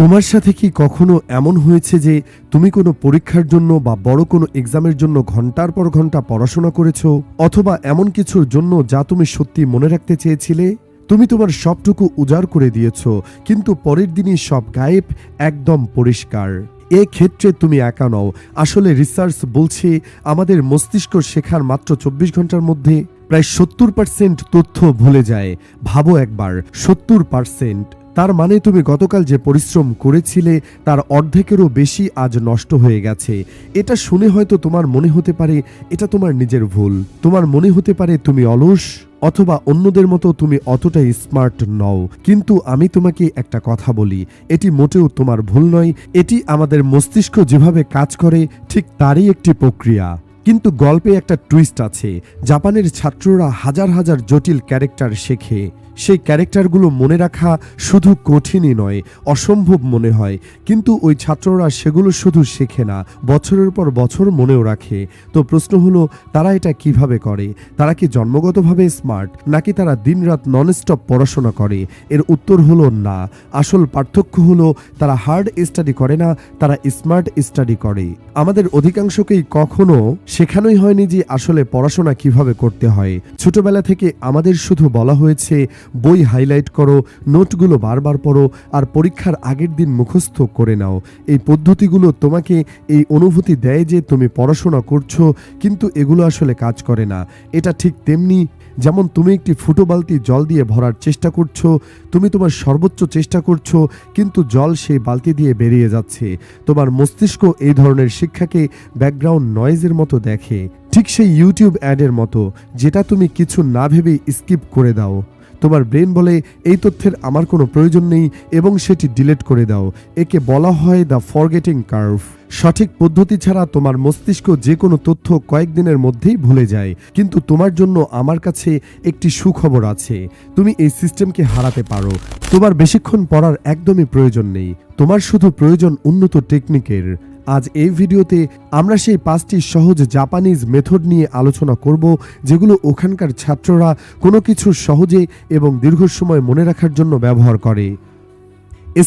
তোমার সাথে কি কখনো এমন হয়েছে যে তুমি কোনো পরীক্ষার জন্য বা বড় কোনো এক্সামের জন্য ঘন্টার পর ঘন্টা পড়াশোনা করেছো, অথবা এমন কিছুর জন্য যা তুমি সত্যি মনে রাখতে চেয়েছিলে? তুমি তোমার সবটুকু উজাড় করে দিয়েছো, কিন্তু পরের দিনই সব গায়েব, একদম পরিষ্কার। এ ক্ষেত্রে তুমি একা নও। আসলে রিসার্চ বলছে আমাদের মস্তিষ্ক শেখার মাত্র ২৪ ঘন্টার মধ্যে প্রায় ৭০% তথ্য ভুলে যায়। ভাবো একবার, ৭০%। তার মানে তুমি গতকাল যে পরিশ্রম করেছিলে তার অর্ধেকেরও বেশি আজ নষ্ট হয়ে গেছে। এটা শুনে হয়তো তোমার মনে হতে পারে এটা তোমার নিজের ভুল, তোমার মনে হতে পারে তুমি অলস, অথবা অন্যদের মতো তুমি অতটাই স্মার্ট নও। কিন্তু আমি তোমাকে একটা কথা বলি, এটি মোটেও তোমার ভুল নয়। এটি আমাদের মস্তিষ্ক যেভাবে কাজ করে ঠিক তারই একটি প্রক্রিয়া। কিন্তু গল্পে একটা টুইস্ট আছে। জাপানের ছাত্ররা হাজার হাজার জটিল ক্যারেক্টার শেখে। সেই ক্যারেক্টারগুলো মনে রাখা শুধু কঠিনই নয়, অসম্ভব মনে হয়। কিন্তু ওই ছাত্ররা সেগুলো শুধু শেখে না, বছরের পর বছর মনেও রাখে। তো প্রশ্ন হলো, তারা এটা কিভাবে করে? তারা কি জন্মগতভাবে স্মার্ট, নাকি তারা দিনরাত ননস্টপ পড়াশোনা করে? এর উত্তর হলো না। আসল পার্থক্য হলো তারা হার্ড স্টাডি করে না, তারা স্মার্ট স্টাডি করে। আমাদের অধিকাংশকেই কখনো শেখানোই হয়নি যে আসলে পড়াশোনা কিভাবে করতে হয়। ছোটবেলা থেকে আমাদের শুধু বলা হয়েছে বই হাইলাইট করো, নোটগুলো বারবার পড়ো, আর পরীক্ষার আগের দিন মুখস্থ করে নাও। এই পদ্ধতিগুলো তোমাকে এই অনুভূতি দেয় যে তুমি পড়াশোনা করছো, কিন্তু এগুলো আসলে কাজ করে না। এটা ঠিক তেমনি যেমন তুমি একটি ফুটো বালতি জল দিয়ে ভরার চেষ্টা করছো, তুমি তোমার সর্বোচ্চ চেষ্টা করছো, কিন্তু জল সেই বালতি দিয়ে বেরিয়ে যাচ্ছে। তোমার মস্তিষ্ক এই ধরনের শিক্ষাকে ব্যাকগ্রাউন্ড নয়েজের মতো দেখে, ঠিক সেই ইউটিউব অ্যাডের মতো, যেটা তুমি কিছু না ভেবেই স্কিপ করে দাও। তোমার ব্রেন বলে এই তথ্যের আমার কোনো প্রয়োজন নেই এবং সেটি ডিলিট করে দাও। একে বলা হয় দ্য ফরগেটিং কার্ভ। সঠিক পদ্ধতি ছাড়া তোমার মস্তিষ্ক যে কোনো তথ্য কয়েকদিনের মধ্যেই ভুলে যায়। কিন্তু তোমার জন্য আমার কাছে একটি সুখবর আছে, তুমি এই সিস্টেমকে হারাতে পারো। তোমার বেশিক্ষণ পড়ার একদমই প্রয়োজন নেই, তোমার শুধু প্রয়োজন উন্নত টেকনিকের। আজ এই ভিডিওতে আমরা সেই 5টি সহজ জাপানিজ মেথড নিয়ে আলোচনা করব, যেগুলো ওখানকার ছাত্ররা কোনো কিছু সহজে এবং দীর্ঘ সময় মনে রাখার জন্য ব্যবহার করে।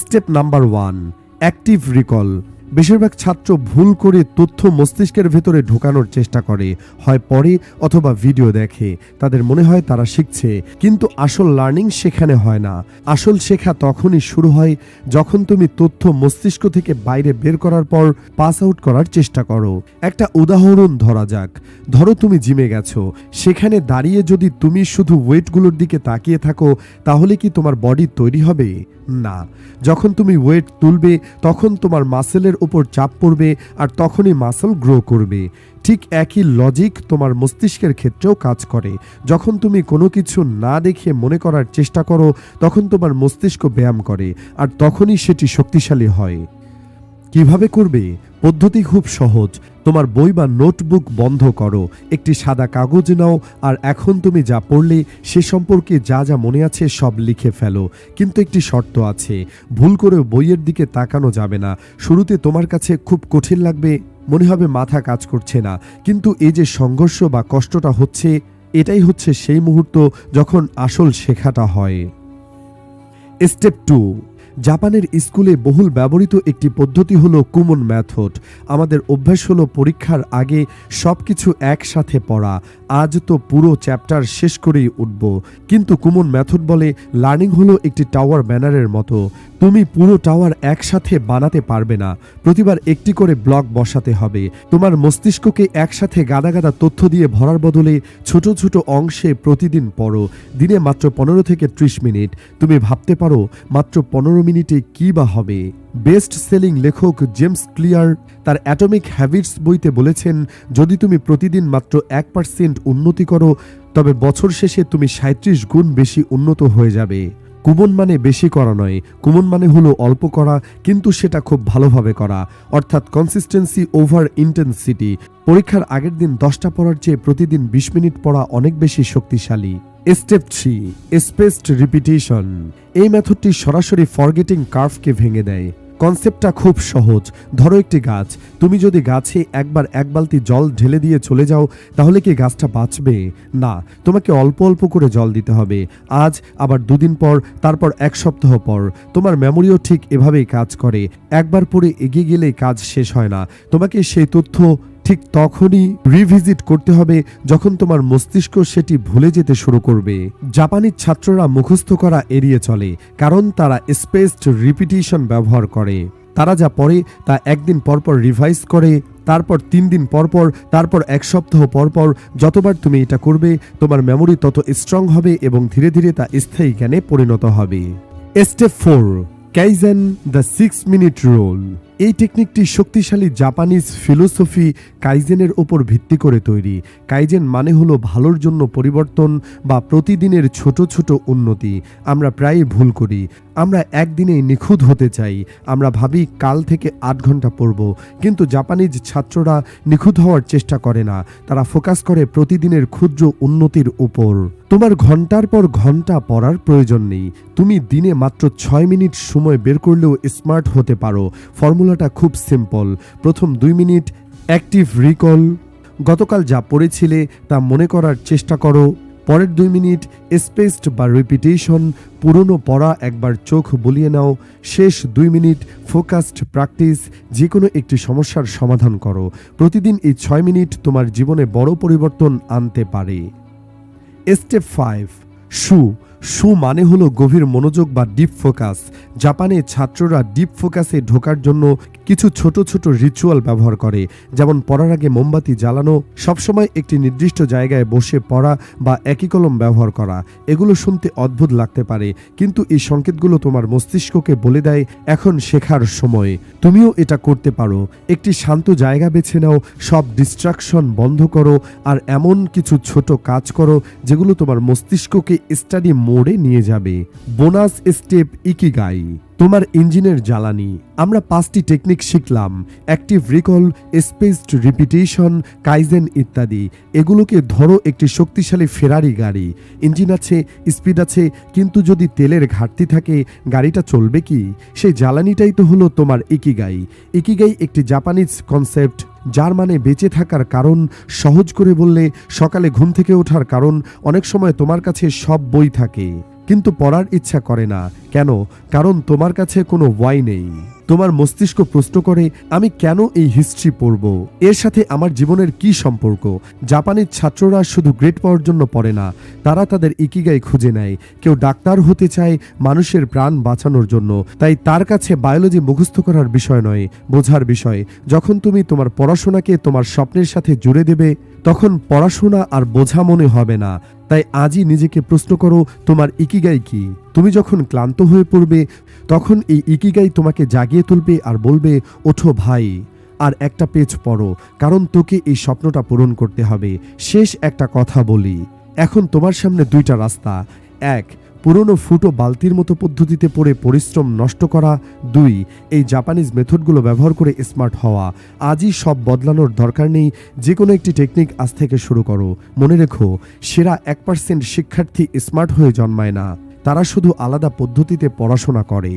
Step number 1, active recall. বেশিরভাগ ছাত্র ভুল করে তথ্য মস্তিষ্কের ভেতরে ঢোকানোর চেষ্টা করে, হয় পড়ে অথবা ভিডিও দেখে। তাদের মনে হয় তারা শিখছে, কিন্তু আসল লার্নিং সেখানে হয় না। আসল শেখা তখনই শুরু হয় যখন তুমি তথ্য মস্তিষ্ক থেকে বাইরে বের করার পর পাস আউট করার চেষ্টা করো। একটা উদাহরণ ধরা যাক। ধরো তুমি জিমে গেছো, সেখানে দাঁড়িয়ে যদি তুমি শুধু ওয়েটগুলোর দিকে তাকিয়ে থাকো, তাহলে কি তোমার বডি তৈরি হবে? না। যখন তুমি ওয়েট তুলবে তখন তোমার মাসেলের উপর চাপ পড়বে, আর তখনই মাসল গ্রো করবে। ঠিক একই লজিক তোমার মস্তিষ্কের ক্ষেত্রেও কাজ করে। যখন তুমি কোনো কিছু না দেখে মনে করার চেষ্টা করো, তখন তোমার মস্তিষ্ক ব্যায়াম করে, আর তখনই সেটি শক্তিশালী হয়। কিভাবে করবে? পদ্ধতি খুব সহজ। তোমার বই বা নোটবুক বন্ধ করো, একটি সাদা কাগজ নাও, আর এখন তুমি যা পড়লে সে সম্পর্কে যা যা মনে আছে সব লিখে ফেলো। কিন্তু একটি শর্ত আছে, ভুল করে বইয়ের দিকে তাকানো যাবে না। শুরুতে তোমার কাছে খুব কঠিন লাগবে, মনে হবে মাথা কাজ করছে না, কিন্তু এই যে সংঘর্ষ বা কষ্টটা হচ্ছে, এটাই হচ্ছে সেই মুহূর্ত যখন আসল শেখাটা হয়। স্টেপ 2, জাপানের স্কুলে বহুল ব্যবহৃত একটি পদ্ধতি হলো কুমন মেথড। আমাদের অভ্যাস হলো পরীক্ষার আগে সবকিছু একসাথে পড়া। আজ তো পুরো চ্যাপ্টার শেষ করেই উঠব। কিন্তু কুমন মেথড বলে লার্নিং হলো একটি টাওয়ার ব্যানারের মতো। তুমি পুরো টাওয়ার একসাথে বানাতে পারবে না, প্রতিবার একটি করে ব্লক বসাতে হবে। তোমার মস্তিষ্ককে একসাথে গাদা গাদা তথ্য দিয়ে ভরার বদলে ছোট ছোট অংশে প্রতিদিন পড়ো। দিনে মাত্র 15 থেকে 30 মিনিট। তুমি ভাবতে পারো মাত্র 15 মিনিটে কি বা হবে? বেস্ট সেলিং লেখক জেমস ক্লিয়ার তার অ্যাটমিক হ্যাবিটস বইতে বলেছেন, যদি তুমি প্রতিদিন মাত্র 1% উন্নতি করো, তবে বছর শেষে তুমি 37 গুণ বেশি উন্নত হয়ে যাবে। কুমন মানে বেশি করা নয়, কুমন মানে হলো অল্প করা, কিন্তু সেটা খুব ভালোভাবে করা, অর্থাৎ কনসিস্টেন্সি ওভার ইন্টেন্সিটি। পরীক্ষার আগের দিন 10টা পড়ার চেয়ে প্রতিদিন 20 মিনিট পড়া অনেক বেশি শক্তিশালী। Step 3, spaced repetition. এই মেথডটি সরাসরি ফরগেটিং কার্ভকে ভেঙে দেয়। কনসেপ্টটা খুব সহজ। ধরো একটি গাছ, তুমি যদি গাছে একবার এক বালতি জল ঢেলে দিয়ে চলে যাও, তাহলে কি গাছটা বাঁচবে? না, তোমাকে অল্প অল্প করে জল দিতে হবে। আজ, আবার দুদিন পর, তারপর এক সপ্তাহ পর। তোমার মেমোরিও ঠিক এভাবেই কাজ করে। একবার পরে এগিয়ে গেলেই কাজ শেষ হয় না। তোমাকে সেই তথ্য ঠিক তখনই রিভিজিট করতে হবে যখন তোমার মস্তিষ্ক সেটি ভুলে যেতে শুরু করবে। জাপানিজ ছাত্ররা মুখস্থ করা এড়িয়ে চলে, কারণ তারা স্পেসড রিপিটিশন ব্যবহার করে। তারা যা পড়ে তা একদিন পরপর রিভাইজ করে, তারপর 3 দিন পরপর, তারপর এক সপ্তাহ পরপর। যতবার তুমি এটা করবে, তোমার মেমোরি তত স্ট্রং হবে এবং ধীরে ধীরে তা স্থায়ী জ্ঞানে পরিণত হবে। Step 4, kaizen, the 6 minute rule. এই টেকনিকটি শক্তিশালী জাপানিজ ফিলোসফি কাইজেনের ওপর ভিত্তি করে তৈরি। কাইজেন মানে হলো ভালোর জন্য পরিবর্তন বা প্রতিদিনের ছোট ছোট উন্নতি। আমরা প্রায়ই ভুল করি। আমরা একদিনেই নিখুঁত হতে চাই। আমরা ভাবি কাল থেকে 8 ঘন্টা পড়ব, কিন্তু জাপানিজ ছাত্ররা নিখুঁত হওয়ার চেষ্টা করে না। তারা ফোকাস করে প্রতিদিনের ক্ষুদ্র উন্নতির উপর। তোমার ঘন্টার পর ঘন্টা পড়ার প্রয়োজন নেই। তুমি দিনে মাত্র 6 মিনিট সময় বের করলেও স্মার্ট হতে পারো। ফর্মুলাটা খুব সিম্পল। প্রথম 2 মিনিট অ্যাক্টিভ রিকল, গতকাল যা পড়েছিলে তা মনে করার চেষ্টা করো। পরের 2 মিনিট স্পেসড বা রিপিটেশন, পুরনো পড়া একবার চোখ বুলিয়ে নাও। শেষ 2 মিনিট ফোকাসড প্র্যাকটিস, যে কোনো একটি সমস্যার সমাধান করো। প্রতিদিন এই 6 মিনিট তোমার জীবনে বড় পরিবর্তন আনতে পারে। স্টেপ 5, শু মানে হলো গভীর মনোযোগ বা ডিপ ফোকাস। জাপানে ছাত্ররা ডিপ ফোকাসে ঢোকার জন্য কিছু ছোট ছোট রিচুয়াল ব্যবহার করে, যেমন পড়ার আগে মোমবাতি জ্বালানো, সবসময় একটি নির্দিষ্ট জায়গায় বসে পড়া বা একই কলম ব্যবহার করা। এগুলো শুনতে অদ্ভুত লাগতে পারে, কিন্তু এই সংকেতগুলো তোমার মস্তিষ্ককে বলে দেয় এখন শেখার সময়। তুমিও এটা করতে পারো। একটি শান্ত জায়গা বেছে নাও, সব ডিস্ট্রাকশন বন্ধ করো, আর এমন কিছু ছোট কাজ করো যেগুলো তোমার মস্তিষ্ককে স্টাডি মোড়ে নিয়ে যাবে। বোনাস স্টেপ, ইকিগাই, তোমার ইঞ্জিনের জ্বালানি। আমরা 5টি টেকনিক শিখলাম: active recall, spaced repetition, kaizen ইত্যাদি। এগুলোকে ধরো একটি শক্তিশালী ফেরারি গাড়ি। ইঞ্জিন আছে, স্পিড আছে, কিন্তু যদি তেলের ঘাটতি থাকে গাড়িটা চলবে কি? সেই জ্বালানিটাই তো হলো তোমার ইকিগাই। ইকিগাই একটি জাপানিজ কনসেপ্ট, যার মানে বেঁচে থাকার কারণ। সহজ করে বললে, সকালে ঘুম থেকে ওঠার কারণ। অনেক সময় তোমার কাছে সব বই থাকে, কিন্তু পড়ার ইচ্ছা করে না। কেন? কারণ তোমার কাছে কোনো ওয়াই নেই। তোমার মস্তিষ্ক প্রশ্ন করে, আমি কেন এই হিস্ট্রি পড়ব? এর সাথে আমার জীবনের কি সম্পর্ক? জাপানিজ ছাত্ররা শুধু গ্রেড পাওয়ার জন্য পড়ে না, তারা তাদের ইকিগাই খুঁজে নেয়। কেউ ডাক্তার হতে চায় মানুষের প্রাণ বাঁচানোর জন্য, তাই তার কাছে বায়োলজি মুখস্থ করার বিষয় নয়, বোঝার বিষয়। যখন তুমি তোমার পড়াশোনাকে তোমার স্বপ্নের সাথে জুড়ে দেবে, তখন পড়াশোনা আর বোঝা মনে হবে না। তাই আজই নিজেকে প্রশ্ন করো, তোমার ইকিগাই কি? তুমি যখন ক্লান্ত হয়ে পড়বে, তখন এই ইকিগাই তোমাকে জাগিয়ে তুলবে আর বলবে, ওঠো ভাই, আর একটা পেজ পড়ো, কারণ তোকে এই স্বপ্নটা পূরণ করতে হবে। শেষ একটা কথা বলি, এখন তোমার সামনে 2টা রাস্তা। 1, পুরনো ফুটো বালতির মতো পদ্ধতিতে পড়ে পরিশ্রম নষ্ট করা। 2, এই জাপানিজ মেথডগুলো ব্যবহার করে স্মার্ট হওয়া। আজই সব বদলানোর দরকার নেই, যে কোনো একটি টেকনিক আজ থেকে শুরু করো। মনে রেখো, সেরা 1% শিক্ষার্থী স্মার্ট হয়ে জন্মায় না, তারা শুধু আলাদা পদ্ধতিতে পড়াশোনা করে।